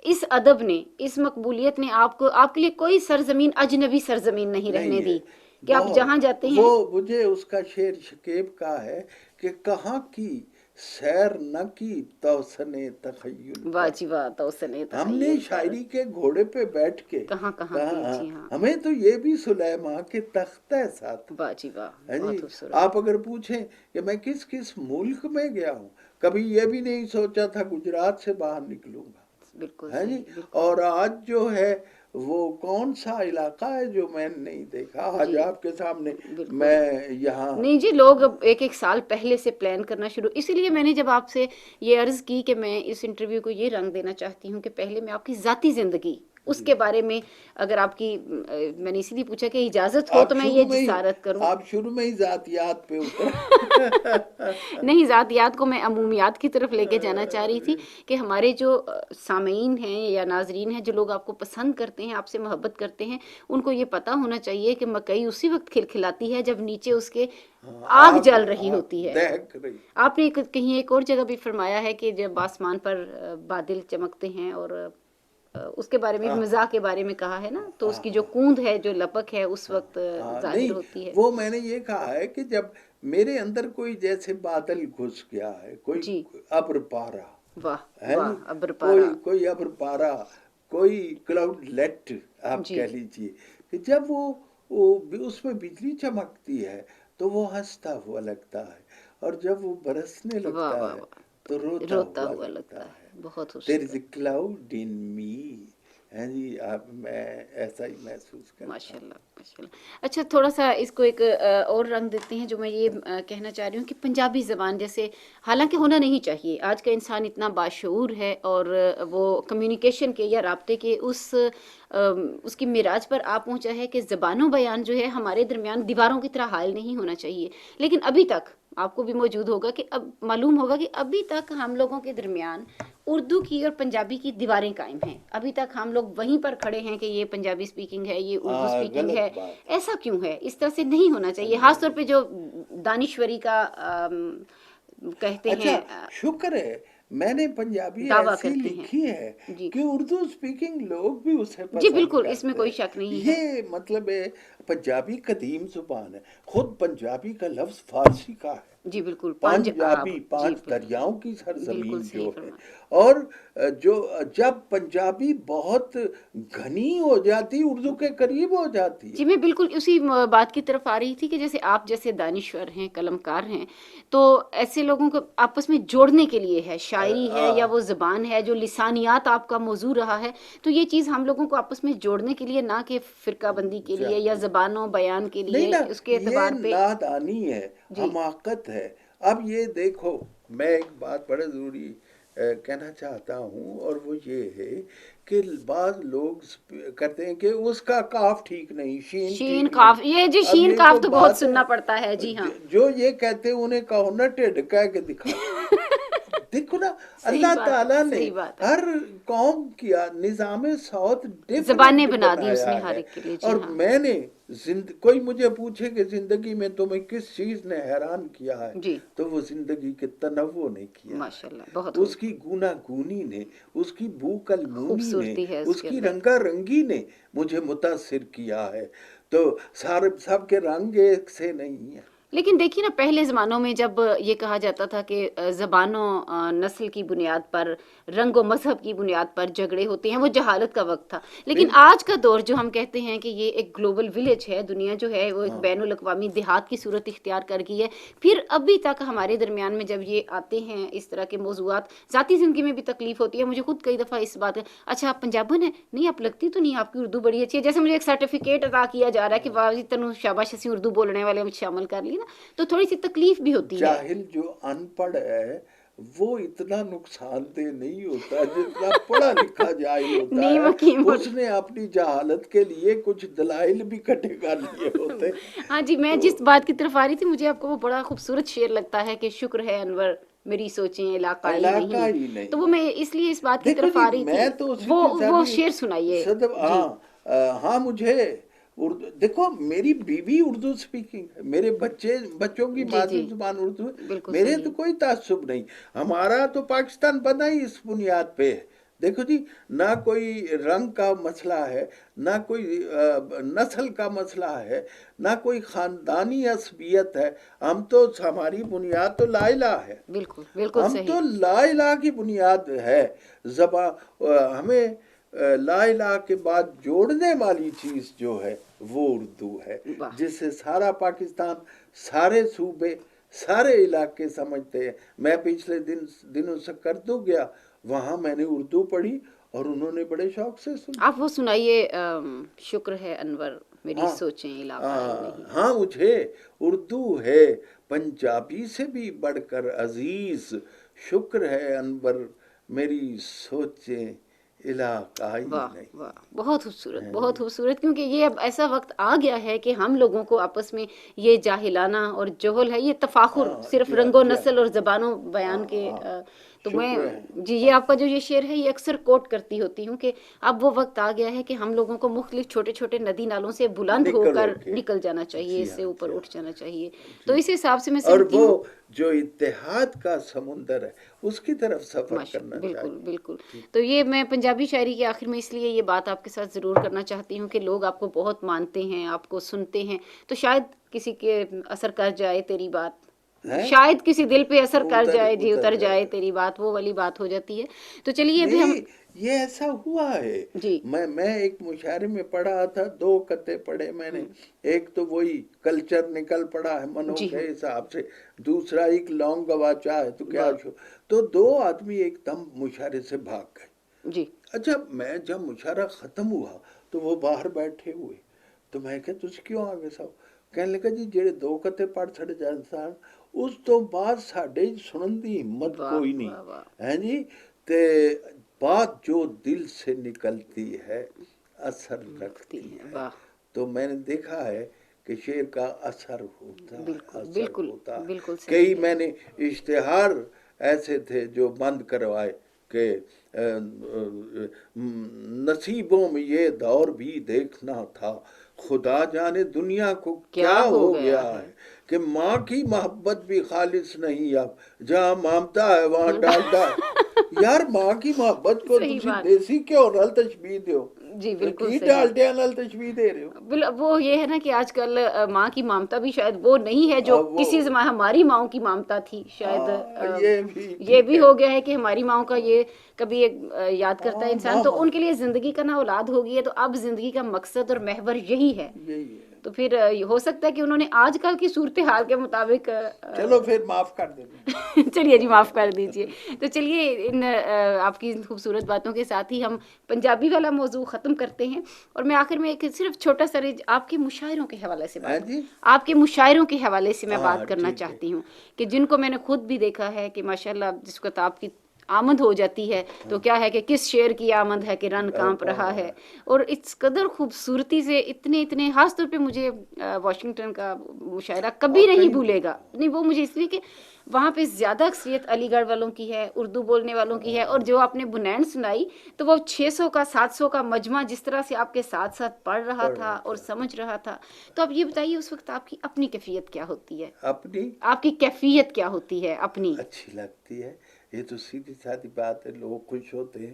اس ادب نے، اس مقبولیت نے آپ کو، آپ کے لیے کوئی سرزمین اجنبی سرزمین نہیں رہنے دی کہ آپ جہاں جاتے ہیں. وہ مجھے اس کا شعر شکیب کا ہے کہ کہاں کی سیر نہ کی توسن تخیل. واہ جی واہ، توسن تخیل. ہم نے شاعری کے گھوڑے پہ بیٹھ کے کہاں کہاں کی. جی ہاں. ہمیں تو یہ بھی سلیمان کے تخت ہے ساتھ. واہ جی واہ، بہت خوبصورت. آپ اگر پوچھیں کہ میں کس کس ملک میں گیا ہوں، کبھی یہ بھی نہیں سوچا تھا گجرات سے باہر نکلوں گا. بالکل ہے جی. بالکل. اور آج جو ہے وہ کون سا علاقہ ہے جو میں نے نہیں دیکھا آج آپ کے سامنے. میں یہاں نہیں جی، لوگ ایک سال پہلے سے پلان کرنا شروع، اسی لیے میں نے جب آپ سے یہ عرض کی کہ میں اس انٹرویو کو یہ رنگ دینا چاہتی ہوں کہ پہلے میں آپ کی ذاتی زندگی اس کے بارے میں، اگر آپ کی، میں نے اسی لیے پوچھا کہ اجازت ہو تو میں یہ جسارت کروں. آپ شروع میں ہی ذاتیات پہ اتر. نہیں، ذاتیات کو میں عمومیات کی طرف لے کے جانا چاہ رہی تھی کہ ہمارے جو سامعین ہیں یا ناظرین ہیں، جو لوگ آپ کو پسند کرتے ہیں، آپ سے محبت کرتے ہیں، ان کو یہ پتہ ہونا چاہیے کہ مکئی اسی وقت کھلکھلاتی ہے جب نیچے اس کے آگ جل رہی ہوتی ہے. آپ نے کہیں ایک اور جگہ بھی فرمایا ہے کہ جب آسمان پر بادل چمکتے ہیں، اور اس کے بارے میں مزاح کے بارے میں کہا ہے نا، تو اس کی جو کوند ہے، جو لپک ہے، اس وقت ظاہر ہوتی ہے. وہ میں نے یہ کہا ہے کہ جب میرے اندر کوئی جیسے بادل گھس گیا ہے، کوئی ابر پارا، کوئی ابر پارا، کوئی کلاؤڈ لیٹ آپ کہہ لیجیے، کہ جب وہ اس میں بجلی چمکتی ہے تو وہ ہنستا ہوا لگتا ہے، اور جب وہ برسنے لگتا ہے تو روتا ہوا لگتا ہے. بہت There is a cloud in me. جی میں ایسا ہی محسوس کرتا ہوں. ماشاء اللہ ماشاء اللہ. اچھا، تھوڑا سا اس کو ایک اور رنگ دیتے ہیں، جو میں یہ کہنا چاہ رہی ہوں کہ پنجابی زبان جیسے، حالانکہ ہونا نہیں چاہیے، آج کا انسان اتنا باشعور ہے اور وہ کمیونیکیشن کے یا رابطے کے اس کی معراج پر آ پہنچا ہے کہ زبان و بیان جو ہے ہمارے درمیان دیواروں کی طرح حائل نہیں ہونا چاہیے. لیکن ابھی تک آپ کو بھی موجود ہوگا کہ اب معلوم ہوگا کہ ابھی تک ہم لوگوں کے درمیان اردو کی اور پنجابی کی دیواریں قائم ہیں. ابھی تک ہم لوگ وہیں پر کھڑے ہیں کہ یہ پنجابی سپیکنگ ہے، یہ اردو سپیکنگ ہے. ایسا کیوں ہے؟ اس طرح سے نہیں ہونا چاہیے، خاص طور پہ جو دانشوری کا کہتے ہیں. شکر ہے میں نے پنجابی ایسی لکھی ہے کہ اردو سپیکنگ لوگ بھی اسے پسند جی بالکل، اس میں کوئی شک نہیں ہے. یہ مطلب ہے پنجابی قدیم زبان ہے. خود پنجابی کا لفظ فارسی کا ہے. جی بالکل، پنجابی 5 دریاؤں کی سرزمین جو ہے. اور جب پنجابی بہت گھنی ہو جاتی، اردو کے قریب ہو جاتی ہے. جی میں بالکل اسی بات کی طرف آ رہی تھی کہ جیسے آپ جیسے دانشور ہیں، قلمکار ہیں، تو ایسے لوگوں کو آپس میں جوڑنے کے لیے ہے، شاعری ہے یا وہ زبان ہے، جو لسانیات آپ کا موضوع رہا ہے، تو یہ چیز ہم لوگوں کو آپس میں جوڑنے کے لیے، نہ کہ فرقہ بندی کے لیے یا زبانوں بیان کے لیے. اس کے اعتبار پہ یہ نادانی ہے، حماقت ہے. اب یہ دیکھو، میں ایک بات بڑا ضروری کہنا چاہتا ہوں، اور وہ یہ ہے کہ بعض لوگ کہتے ہیں کہ اس کا کاف ٹھیک نہیں، شین کاف. یہ جی شین کاف تو بہت سننا پڑتا ہے. جی ہاں، جو یہ کہتے ہیں انہیں کہو نا ٹھڈ کہہ کے دکھا. دیکھو نا، اللہ تعالیٰ نے ہر قوم کیا نظام صوت زبانیں بنا دی اس نے ہر ایک کے لیے. اور میں نے کوئی مجھے پوچھے کہ زندگی میں تمہیں کس چیز نے حیران کیا ہے، تو وہ زندگی کے تنوع نے کیا. ماشاءاللہ، بہت اس کی گونا گونی نے، اس کی بو کلمونی نے، اس کی رنگا رنگی نے مجھے متاثر کیا ہے. تو سب کے رنگ ایک سے نہیں ہیں. لیکن دیکھیے نا پہلے زمانوں میں جب یہ کہا جاتا تھا کہ زبانوں نسل کی بنیاد پر رنگ و مذہب کی بنیاد پر جھگڑے ہوتے ہیں، وہ جہالت کا وقت تھا. لیکن آج کا دور جو ہم کہتے ہیں کہ یہ ایک گلوبل ولیج ہے، دنیا جو ہے وہ ایک بین الاقوامی دیہات کی صورت اختیار کر گئی ہے. پھر ابھی تک ہمارے درمیان میں جب یہ آتے ہیں اس طرح کے موضوعات، ذاتی زندگی میں بھی تکلیف ہوتی ہے. مجھے خود کئی دفعہ اس بات اچھا آپ پنجابن ہیں، نہیں آپ لگتی تو نہیں، آپ کی اردو بڑی اچھی ہے. جیسے مجھے ایک سرٹیفکیٹ عطا کیا جا رہا ہے کہ واجی تنو شاباش اسی اردو بولنے والے ہم شامل کر لی نا، تو تھوڑی سی تکلیف بھی ہوتی ہے. جاہل جو ان پڑھ ہے وہ اتنا نقصان دہ نہیں ہوتا جتنا پڑھا لکھا جاہل ہوتا نہیں ہے. وکیم اس نے اپنی جہالت کے لیے کچھ دلائل بھی کٹے کر لیے ہوتے. ہاں جی، میں جس بات کی طرف آ رہی تھی، مجھے آپ کو وہ بڑا خوبصورت شعر لگتا ہے کہ شکر ہے انور میری سوچیں علاقائی نہیں. تو وہ میں اس لیے اس بات کی دیکھو طرف جی آ رہی میں تو تھی، اسی کی وہ شعر سنائیے. جی ہاں مجھے اردو، دیکھو میری بیوی اردو اسپیکنگ ہے، میرے بچوں کی جی مادری جی زبان اردو ہے. بالکل میرے صحیح. تو کوئی تعصب نہیں. ہمارا تو پاکستان بنا ہی اس بنیاد پہ ہے. دیکھو جی، نہ کوئی رنگ کا مسئلہ ہے، نہ کوئی نسل کا مسئلہ ہے، نہ کوئی خاندانی عصبیت ہے. ہم تو ہماری بنیاد تو لا الہ ہے. بالکل بالکل ہم صحیح. تو لا الہ کی بنیاد ہے. ہمیں لا الہ کے بعد جوڑنے والی چیز جو ہے وہ اردو ہے، واہ جس سے سارا پاکستان، سارے صوبے، سارے علاقے سمجھتے ہیں. میں پچھلے دنوں سے کردو گیا، وہاں میں نے اردو پڑھی اور انہوں نے بڑے شوق سے سنی. آپ وہ سنائیے شکر ہے انور میری ہاں سوچیں علاقائی نہیں. ہاں مجھے اردو ہے پنجابی سے بھی بڑھ کر عزیز، شکر ہے انور میری سوچیں علاقائی واہ نہیں. واہ، بہت خوبصورت بہت خوبصورت. کیونکہ یہ اب ایسا وقت آ گیا ہے کہ ہم لوگوں کو آپس میں یہ جاہلانہ اور جہل ہے، یہ تفاخر صرف جی ہاں رنگ و جی ہاں نسل اور زبانوں بیان کے. تو میں شکر ہے. جی یہ آپ کا جو یہ شعر ہے یہ اکثر کوٹ کرتی ہوتی ہوں کہ اب وہ وقت آ گیا ہے کہ ہم لوگوں کو مختلف چھوٹے چھوٹے ندی نالوں سے بلند ہو کر نکل جانا چاہیے، اس سے اوپر اٹھ جانا چاہیے. تو اس حساب سے میں اور سمجھتی وہ ہوں جو اتحاد کا سمندر ہے اس کی طرف سفر کرنا بالکل چاہیے. بالکل. تو یہ میں پنجابی شاعری کے آخر میں اس لیے یہ بات آپ کے ساتھ ضرور کرنا چاہتی ہوں کہ لوگ آپ کو بہت مانتے ہیں، آپ کو سنتے ہیں، تو شاید کسی کے اثر کر جائے تیری بات، شاید کسی دل پہ اثر کر جائے جی، اتر جائے تیری بات، وہ والی بات ہو جاتی ہے. تو چلیے ابھی ہم نہیں، یہ ایسا ہوا ہے. جی میں ایک مشاعرے میں پڑھا تھا، 2 قطعے پڑھے میں نے. ایک تو وہی کلچر نکل پڑا ہے منوں جی کے حساب سے، دوسرا ایک لونگ گواچا ہے تو کیا واہ چھو. تو 2 آدمی ایک دم مشاعرے سے بھاگ گئے. جی اچھا میں جب مشاعرہ ختم ہوا تو وہ باہر بیٹھے ہوئے، تو میں کہا تجھ کیوں آگے ساؤ؟ کہنے لگا جی جڑے 2 قطعے پڑھ چھڑ جان سان اس تو بعد ساڈے سنن دی ہمت واہ کوئی نہیں واہ واہ ہے جی. تے بات جو دل سے نکلتی ہے اثر رکھتی رکھتی ہیں. ہے. واہ تو میں نے دیکھا ہے کہ شعر کا اثر ہوتا ہے، بالکل اثر بالکل ہوتا ہے. بالکل کئی صحیح ہے. میں نے اشتہار ایسے تھے جو بند کروائے کہ نصیبوں میں یہ دور بھی دیکھنا تھا، خدا جانے دنیا کو کیا ہو گیا ہے کہ ماں کی محبت بھی خالص نہیں. اب جہاں مامتا ہے وہاں ڈالتا ہے. یار ماں کی محبت کو صحیح تسی بات. دیسی کیوں نال تشبیہ دیو، جی بالکل کی صحیح. ڈالٹیاں نال تشبیہ دے رہے ہو. وہ یہ ہے نا کہ آج کل ماں کی مامتا بھی شاید وہ نہیں ہے جو اب وہ کسی زمان ہماری ماؤں کی مامتا تھی. شاید یہ بھی یہ ٹھیک بھی ہے. ہو گیا ہے کہ ہماری ماؤں کا یہ کبھی ایک یاد کرتا ہے انسان، ماں تو ان کے لیے زندگی کا نہ اولاد ہو گئی ہے، تو اب زندگی کا مقصد اور محور یہی ہے. یہی ہے. تو پھر ہو سکتا ہے کہ انہوں نے آج کل کی صورتحال کے مطابق چلو پھر معاف کر دینا. چلیے جی معاف کر دیجئے. تو چلیے ان آپ کی خوبصورت باتوں کے ساتھ ہی ہم پنجابی والا موضوع ختم کرتے ہیں، اور میں آخر میں ایک صرف چھوٹا سا آپ کے مشاعروں کے حوالے سے آپ کے مشاعروں کے حوالے سے میں بات کرنا چاہتی ہوں کہ جن کو میں نے خود بھی دیکھا ہے کہ ماشاءاللہ جس وقت آپ کی آمد ہو جاتی ہے تو کیا ہے کہ کس شعر کی آمد ہے کہ رن کانپ رہا ہے، اور اس قدر خوبصورتی سے اتنے خاص طور پہ مجھے واشنگٹن کا مشاعرہ کبھی نہیں بھولے گا. نہیں وہ مجھے اس لیے کہ وہاں پہ زیادہ اکثریت علی گڑھ والوں کی ہے، اردو بولنے والوں کی ہے، اور جو آپ نے بنین سنائی تو وہ 600 کا 700 کا مجمع جس طرح سے آپ کے ساتھ ساتھ پڑھ رہا تھا اور سمجھ رہا تھا. تو آپ یہ بتائیے اس وقت آپ کی اپنی کیفیت کیا ہوتی ہے؟ اپنی آپ کی کیفیت کیا ہوتی ہے اپنی؟ اچھی لگتی ہے. یہ تو سیدھی سادی بات ہے، لوگ خوش ہوتے ہیں،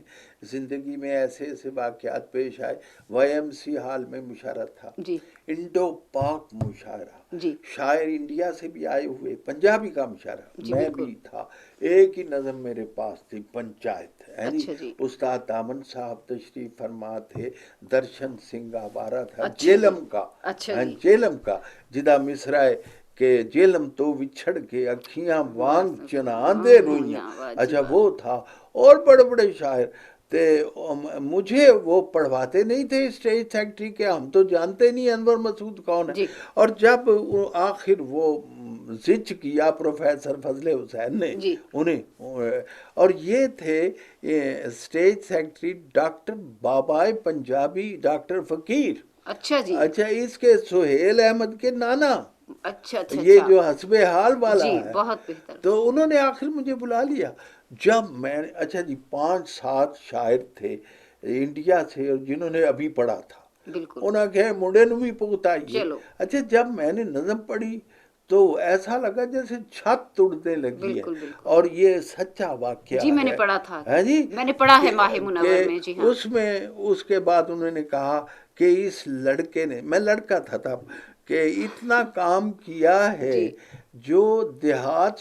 زندگی میں ایسے ایسے واقعات پیش آئے۔ YMC ہال میں مشاعرہ تھا، جی انڈو پاک مشاعرہ، جی شاعر انڈیا سے بھی آئے ہوئے، پنجابی کا مشاعرہ، جی میں بالکل، بھی تھا۔ ایک ہی نظم میرے پاس تھی، پنچایت ہے جی، اچھا جی استاد دامن صاحب تشریف فرما تھے، درشن سنگھ آوارہ تھا، اچھا جی جیلم کا، اچھا ہاں جی جیلم کا، جدا مصرائے کہ جیلم تو وچھڑ کے اکھیاں وانگ چناندے روئیاں، واہ جی اچھا واہ، وہ تھا۔ اور بڑے بڑے شاعر تے مجھے وہ پڑھواتے نہیں تھے اسٹیج سیکٹری کے، ہم تو جانتے نہیں انور مسعود کون ہے۔ جی اور جب آخر وہ زچ کیا پروفیسر فضل حسین نے جی انہیں، اور یہ تھے اسٹیج سیکٹری ڈاکٹر بابائے پنجابی ڈاکٹر فقیر، اچھا جی اچھا اس کے سہیل احمد کے نانا، اچھا اچھا یہ اچھا جو حسب حال والا جی ہے۔ بہت بہتر، تو انہوں نے آخر مجھے بلا لیا جب میں، اچھا جی 5-7 شاعر تھے انڈیا سے اور جنہوں نے ابھی پڑھا تھا، بالکل انہوں نے کہا منڈے نو بھی پگتائیے۔ چلو اچھا جب میں نے نظم پڑھی تو ایسا لگا جیسے چھت توڑنے لگی ہے، بالکل بالکل، اور یہ سچا واقعہ جی میں نے ہے، پڑھا تھا، ہے جی، میں نے پڑھا ہے کہ ماہ منور میں، جی ہاں اس میں اس کے بعد انہوں نے کہا کہ اس لڑکے نے، میں لڑکا تھا تب، کہ اتنا کام کیا ہے جی جو دیہات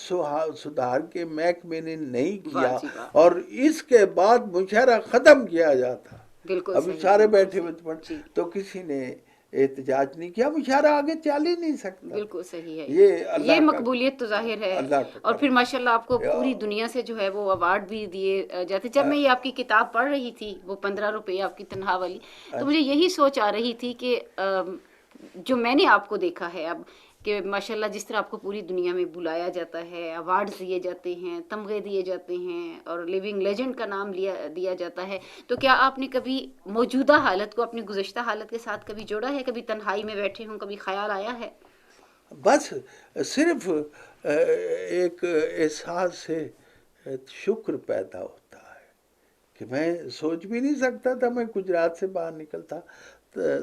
سدھار کے محکمے نے نہیں واہ کیا، جی واہ، اور اس کے بعد مشاعرہ ختم کیا جاتا، بالکل ابھی صحیح سارے بالکل بیٹھے صحیح، ہوئے تھے، جی تو کسی نے احتجاج نہیں کیا، مشاعرہ آگے چل ہی نہیں سکتا تھا۔ بالکل صحیح ہے، یہ یہ اللہ کا، مقبولیت تو ظاہر ہے، اللہ کا اور پھر کرم ماشاء اللہ آپ کو ہے۔ پوری دنیا سے جو ہے وہ ایوارڈ بھی دیے جاتے۔ جب میں یہ آپ کی کتاب پڑھ رہی تھی، وہ 15 روپے آپ کی تنہا والی، تو مجھے یہی سوچ آ رہی تھی کہ جو میں نے آپ کو دیکھا ہے اب، کہ ماشاء اللہ جس طرح آپ کو پوری دنیا میں بلایا جاتا ہے، ایوارڈز دیے جاتے ہیں، تمغے دیے جاتے ہیں، اور لیونگ لیجنڈ کا نام دیا جاتا ہے، تو کیا آپ نے کبھی موجودہ حالت کو اپنی گزشتہ حالت کے ساتھ کبھی جوڑا ہے؟ کبھی تنہائی میں بیٹھے ہوں، کبھی خیال آیا ہے؟ بس صرف ایک احساس سے شکر پیدا ہوتا ہے کہ میں سوچ بھی نہیں سکتا تھا میں گجرات سے باہر نکلتا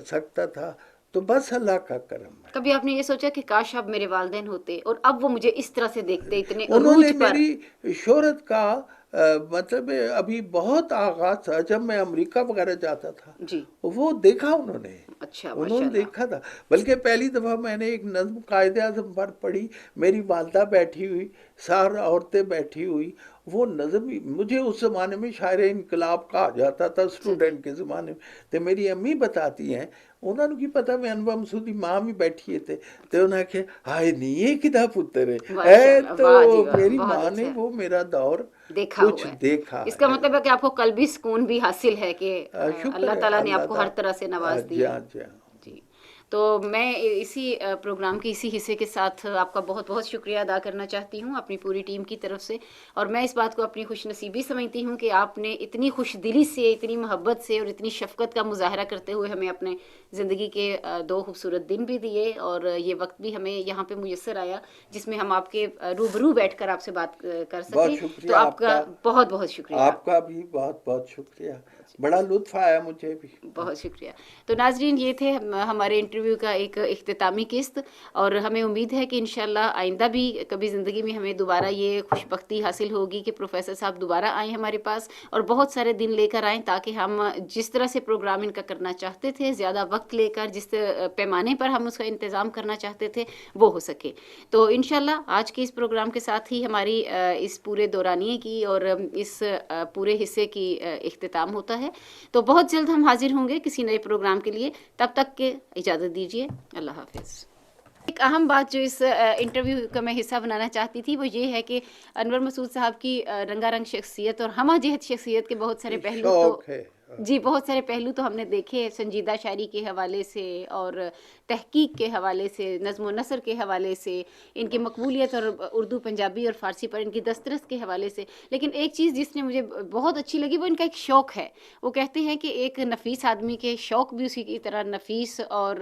سکتا تھا، تو بس اللہ کا کرم ہے۔ کبھی آپ نے یہ سوچا کہ کاش اب میرے والدین ہوتے اور اب وہ مجھے اس طرح سے دیکھتے اتنے انہوں نے عروج پر؟ میری شہرت کا مطلب ابھی بہت آغاز تھا جب میں امریکہ وغیرہ جاتا تھا، جی وہ دیکھا انہوں نے، اچھا انہوں ماشاء نے اللہ، دیکھا تھا۔ بلکہ پہلی دفعہ میں نے ایک نظم قائد اعظم پر پڑھی، میری والدہ بیٹھی ہوئی، 4 عورتیں بیٹھی ہوئی، وہ نظم مجھے اس زمانے میں شاعر انقلاب کہا جاتا تھا اچھا جی اسٹوڈنٹ کے زمانے میں، تو میری امی بتاتی ہیں انہوں نے کی پتا میں انور مسعودی ماں بھی بیٹھی تھے، تو انہوں نے کہا ہائے نہیں یہ کدھا پتر ماشاء ہے، اللہ، تو واہ جی واہ، میری بہت ماں نے اچھا وہ میرا دور دیکھا کچھ ہوا ہے۔ دیکھا اس کا ہے۔ مطلب ہے کہ آپ کو قلبی سکون بھی حاصل ہے کہ شکر اللہ ہے تعالیٰ نے اللہ آپ کو ہر تعالیٰ، طرح سے نواز جی دیا ہاں ہے۔ جی ہاں۔ جی تو میں اسی پروگرام کے اسی حصے کے ساتھ آپ کا بہت بہت شکریہ ادا کرنا چاہتی ہوں اپنی پوری ٹیم کی طرف سے، اور میں اس بات کو اپنی خوش نصیبی سمجھتی ہوں کہ آپ نے اتنی خوش دلی سے، اتنی محبت سے اور اتنی شفقت کا مظاہرہ کرتے ہوئے ہمیں اپنے زندگی کے 2 خوبصورت دن بھی دیے، اور یہ وقت بھی ہمیں یہاں پہ میسر آیا جس میں ہم آپ کے روبرو بیٹھ کر آپ سے بات کر بہت سکیں، شکریہ تو آپ آپ کا کا، بہت بہت شکریہ۔ آپ کا بھی بہت بہت شکریہ، بڑا لطف آیا مجھے بھی۔ بہت شکریہ۔ تو ناظرین یہ تھے ہمارے انٹرویو کا ایک اختتامی قسط، اور ہمیں امید ہے کہ انشاءاللہ آئندہ بھی کبھی زندگی میں ہمیں دوبارہ یہ خوش بختی حاصل ہوگی کہ پروفیسر صاحب دوبارہ آئیں ہمارے پاس، اور بہت سارے دن لے کر آئیں، تاکہ ہم جس طرح سے پروگرام ان کا کرنا چاہتے تھے، زیادہ وقت لے کر جس پیمانے پر ہم اس کا انتظام کرنا چاہتے تھے وہ ہو سکے۔ تو انشاءاللہ آج کے اس پروگرام کے ساتھ ہی ہماری اس پورے دورانیے کی اور اس پورے حصے کی اختتام ہوتا ہے۔ تو بہت جلد ہم حاضر ہوں گے کسی نئے پروگرام کے لیے، تب تک کے اجازت دیجیے، اللہ حافظ۔ ایک اہم بات جو اس انٹرویو کا میں حصہ بنانا چاہتی تھی وہ یہ ہے کہ انور مسعود صاحب کی رنگا رنگ شخصیت اور ہمہ جہت شخصیت کے بہت سارے پہلو تو شوق ہے، جی بہت سارے پہلو تو ہم نے دیکھے، سنجیدہ شاعری کے حوالے سے اور تحقیق کے حوالے سے، نظم و نثر کے حوالے سے، ان کی مقبولیت اور اردو پنجابی اور فارسی پر ان کی دسترس کے حوالے سے، لیکن ایک چیز جس نے مجھے بہت اچھی لگی وہ ان کا ایک شوق ہے۔ وہ کہتے ہیں کہ ایک نفیس آدمی کے شوق بھی اسی کی طرح نفیس اور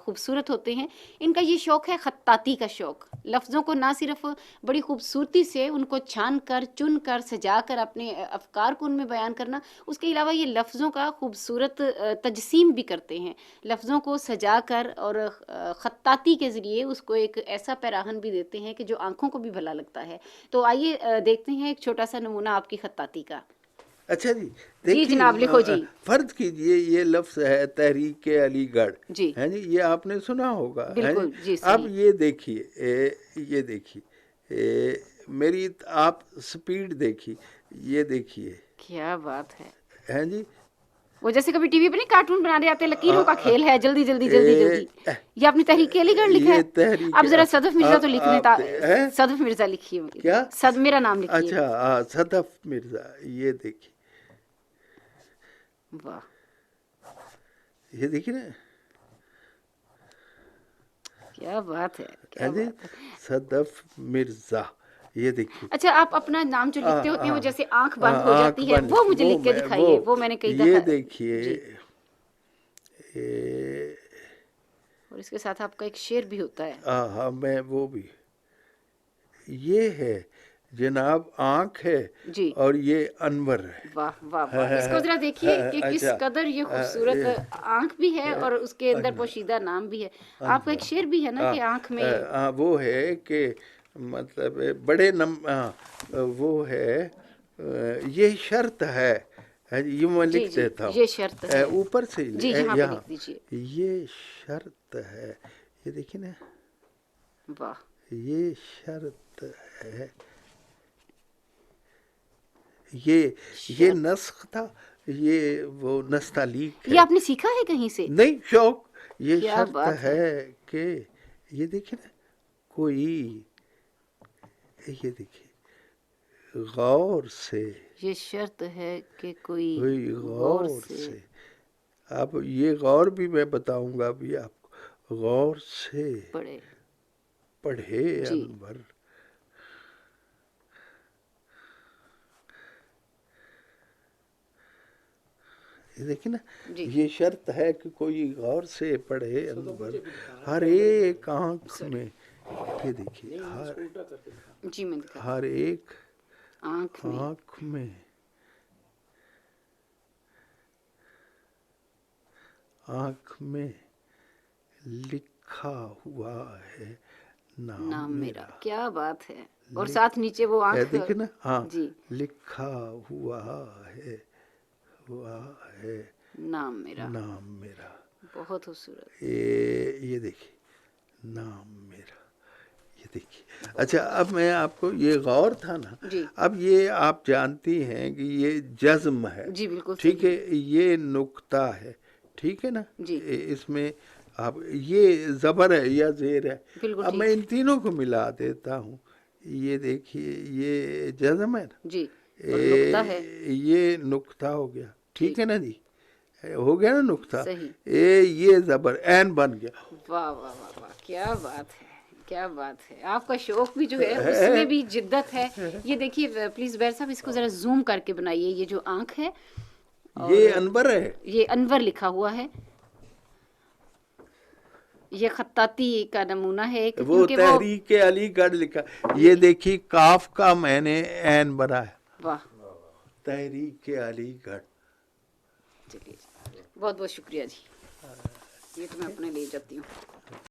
خوبصورت ہوتے ہیں۔ ان کا یہ شوق ہے خطاطی کا شوق، لفظوں کو نہ صرف بڑی خوبصورتی سے ان کو چھان کر، چن کر، سجا کر، اپنے افکار کو ان میں بیان کرنا، اس کے علاوہ یہ لفظوں کا خوبصورت تجسیم بھی کرتے ہیں، لفظوں کو سجا کر اور خطاطی کے ذریعے اس کو ایک ایسا پیراہن بھی دیتے ہیں کہ جو آنکھوں کو بھی بھلا لگتا ہے. تو آئیے دیکھتے ہیں ایک چھوٹا سا نمونہ آپ کی خطاطی کا. اچھا جی، جی دیکھیے جناب لکھو جی. فرض کیجئے یہ لفظ ہے تحریک علی گڑھ، جی ہے جی، یہ آپ نے سنا ہوگا، ہے بالکل جی. جی اب صحیح. یہ دیکھیے میری آپ سپیڈ دیکھیے، یہ دیکھیے، کیا بات ہے. ہے جی. وہ جیسے کبھی ٹی وی پہ نہیں کارٹون بنا رہے آتے لکیروں کا کھیل ہے، جلدی جلدی جلدی جلدی. یہ اپنی تحریک علی گڑھ لکھا ہے. یہ تحریک اب ذرا صدف مرزا تو لکھ آپ لیں، صدف مرزا لکھیے، کیا میرا نام لکھیے. اچھا صدف مرزا، یہ دیکھیے، واہ یہ دیکھیے نا، کیا بات ہے، ہے کیا جی، بات ہے. صدف مرزا، یہ دیکھیے. اچھا آپ اپنا نام جو لکھتے ہوتے ہیں وہ جیسے آنکھ بند ہو آنکھ جاتی ہے، بند، وہ مجھے لکھ کے دکھائیے، وہ میں نے کئی یہ دفعہ. دیکھیے، جی. اور اس کے ساتھ آپ کا ایک شعر بھی ہوتا ہے. ہاں میں وہ بھی، یہ ہے جناب آنکھ ہے جی اور یہ انور ہے. واہ واہ واہ. اس کو ذرا دیکھیے کہ کس اچھا، قدر یہ خوبصورت آنکھ بھی ہے اور اس کے اندر پوشیدہ نام بھی ہے. آپ کا ایک شعر بھی ہے نا کہ آنکھ میں وہ ہے کہ مطلب بڑے وہ ہے، یہ شرط ہے، یہ میں جی لکھ جی دیتا یہ شرط ہے. ہوں اوپر سے جی یہاں پہ یہاں، لکھ دیجیے. یہ شرط ہے، یہ دیکھیں نا، واہ یہ شرط ہے، یہ نسخ تھا، یہ وہ نستعلیق ہے. یہ آپ نے سیکھا ہے کہیں سے؟ نہیں، شوق. یہ کیا شرط بات ہے کہ یہ دیکھیں نا، کوئی، یہ دیکھیے، غور سے، یہ شرط ہے کہ کوئی غور غور سے سے. اب یہ غور بھی میں بتاؤں گا ابھی آپ کو، غور سے پڑھے جی. انور. یہ دیکھیں نا، جی یہ شرط ہے کہ کوئی غور سے پڑھے انور ہر ایک آنکھ میں. یہ دیکھیے، جی میں دکھا ہر ایک آنکھ میں آنکھ میں، آنکھ میں لکھا ہوا ہے نام میرا. کیا بات ہے. اور ساتھ نیچے وہ آنکھ. دیکھیں نا، ہاں، جی لکھا ہوا ہے نام میرا. نام میرا. بہت خوبصورت. یہ دیکھیے، نام میرا، یہ دیکھیے. اچھا اب میں آپ کو، یہ غور تھا نا، جی اب یہ آپ جانتی ہیں کہ یہ جزم ہے، جی بالکل ٹھیک ہے، صحیح. یہ نقطہ ہے، ٹھیک ہے نا. جی اس میں اب یہ زبر ہے یا زیر ہے. بالکل اب میں ٹھیک. ان تینوں کو ملا دیتا ہوں. یہ دیکھیے، یہ جزم ہے نا، جی اور نقطہ ہے. یہ نقطہ ہو گیا، ٹھیک ہے نا جی، ہو گیا نا نقطہ. صحیح. یہ زبر عین بن گیا. واہ واہ واہ واہ، کیا بات ہے، کیا بات ہے. آپ کا شوق بھی جو ہے اس میں بھی جدت ہے. یہ دیکھیے پلیز بیر صاحب اس کو ذرا زوم کر کے بنائیے. یہ جو آنکھ ہے یہ انور ہے، یہ انور لکھا ہوا ہے. یہ خطاطی کا نمونہ ہے وہ کیونکہ تحریک علی گڑھ لکھا. یہ دیکھیے کاف کا میں نے عین بنا ہے، واہ. تحریک علی گڑھ. چلیے بہت بہت شکریہ جی. یہ تو میں اپنے لے جاتی ہوں.